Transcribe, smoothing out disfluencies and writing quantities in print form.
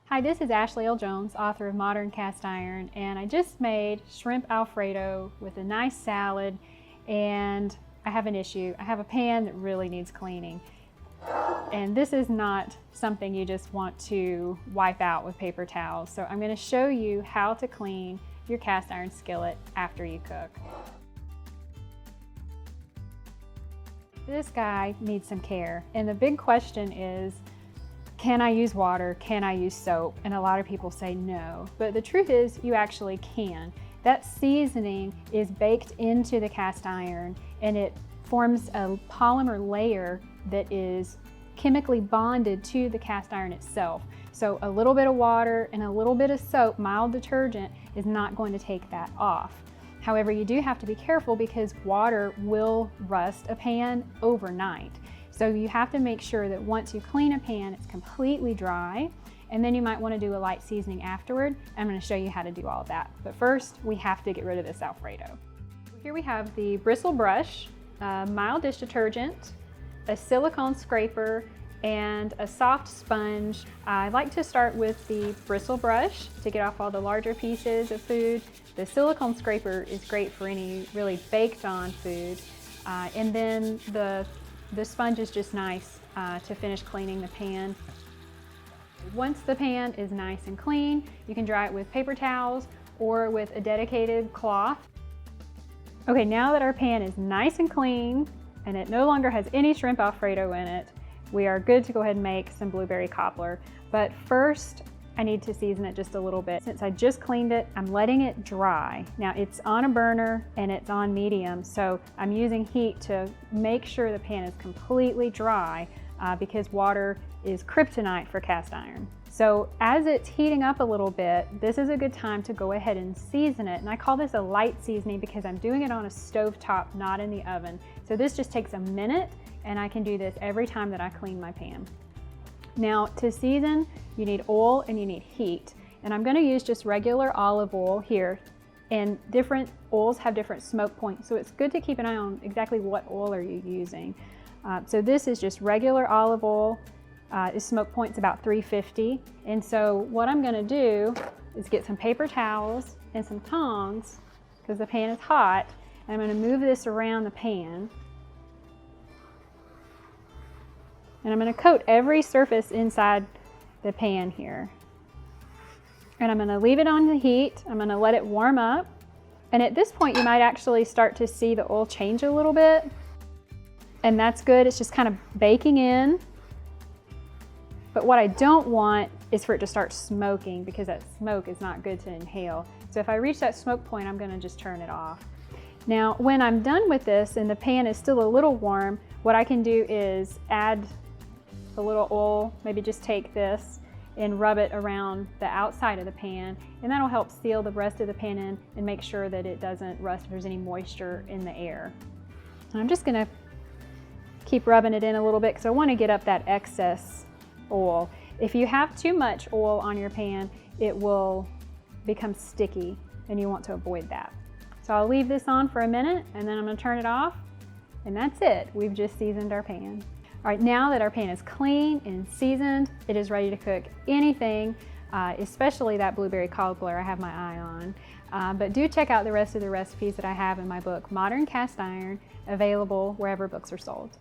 Hi, this is Ashley L. Jones, author of Modern Cast Iron, and I just made shrimp Alfredo with a nice salad, and I have an issue. I have a pan that really needs cleaning. And this is not something you just want to wipe out with paper towels. So I'm going to show you how to clean your cast iron skillet after you cook. This guy needs some care. And the big question is, can I use water? Can I use soap? And a lot of people say no. But the truth is, you actually can. That seasoning is baked into the cast iron and it forms a polymer layer that is chemically bonded to the cast iron itself. So a little bit of water and a little bit of soap, mild detergent, is not going to take that off. However, you do have to be careful because water will rust a pan overnight. So you have to make sure that once you clean a pan, it's completely dry, and then you might want to do a light seasoning afterward. I'm going to show you how to do all of that. But first, we have to get rid of this Alfredo. Here we have the bristle brush, mild dish detergent, a silicone scraper, and a soft sponge. I like to start with the bristle brush to get off all the larger pieces of food. The silicone scraper is great for any really baked on food. And then the sponge is just nice to finish cleaning the pan. Once the pan is nice and clean, you can dry it with paper towels or with a dedicated cloth. Okay, now that our pan is nice and clean and it no longer has any shrimp Alfredo in it, we are good to go ahead and make some blueberry cobbler. But first, I need to season it just a little bit. Since I just cleaned it, I'm letting it dry. Now it's on a burner and it's on medium, so I'm using heat to make sure the pan is completely dry because water is kryptonite for cast iron. So as it's heating up a little bit, this is a good time to go ahead and season it. And I call this a light seasoning because I'm doing it on a stove top, not in the oven. So this just takes a minute, and I can do this every time that I clean my pan. Now to season, you need oil and you need heat. And I'm going to use just regular olive oil here. And different oils have different smoke points, so it's good to keep an eye on exactly what oil are you using. So this is just regular olive oil. Its smoke point's about 350. And so what I'm going to do is get some paper towels and some tongs because the pan is hot. And I'm going to move this around the pan. And I'm going to coat every surface inside the pan here. And I'm going to leave it on the heat. I'm going to let it warm up. And at this point, you might actually start to see the oil change a little bit. And that's good. It's just kind of baking in. But what I don't want is for it to start smoking because that smoke is not good to inhale. So if I reach that smoke point, I'm going to just turn it off. Now, when I'm done with this and the pan is still a little warm, what I can do is add a little oil, maybe just take this and rub it around the outside of the pan, and that'll help seal the rest of the pan in and make sure that it doesn't rust if there's any moisture in the air. And I'm just gonna keep rubbing it in a little bit because I want to get up that excess oil. If you have too much oil on your pan, it will become sticky and you want to avoid that. So I'll leave this on for a minute and then I'm going to turn it off, and that's it. We've just seasoned our pan. All right, now that our pan is clean and seasoned, it is ready to cook anything, especially that blueberry cobbler I have my eye on. But do check out the rest of the recipes that I have in my book, Modern Cast Iron, available wherever books are sold.